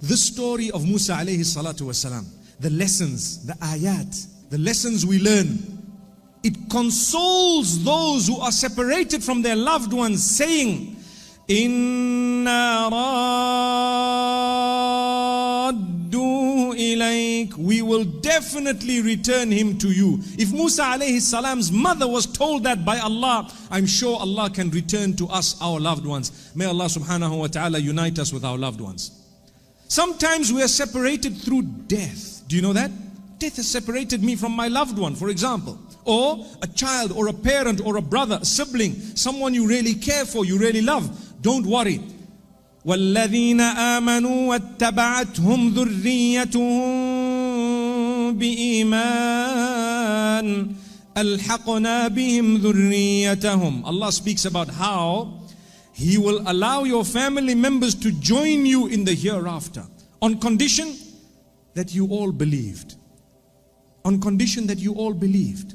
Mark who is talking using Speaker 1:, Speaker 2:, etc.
Speaker 1: This story of Musa'a'alayhi Salah, the lessons, the ayat, the lessons we learn, it consoles those who are separated from their loved ones, saying, Inna raddu ilayk, we will definitely return him to you. If Musa alayhi salam's mother was told that by Allah, I'm sure Allah can return to us our loved ones. May Allah subhanahu wa ta'ala unite us with our loved ones. Sometimes we are separated through death. Do you know that? Death has separated me from my loved one, for example. Or a child, or a parent, or a brother, a sibling, someone you really care for, you really love. Don't worry. وَالَّذِينَ آمَنُوا وَاتَّبَعَتْهُمْ ذُرِّيَّتُهُم بِإِيمَانٍ أَلْحَقْنَا بِهِمْ ذُرِّيَّتَهُمْ. Allah speaks about how He will allow your family members to join you in the hereafter, on condition that you all believed. On condition that you all believed.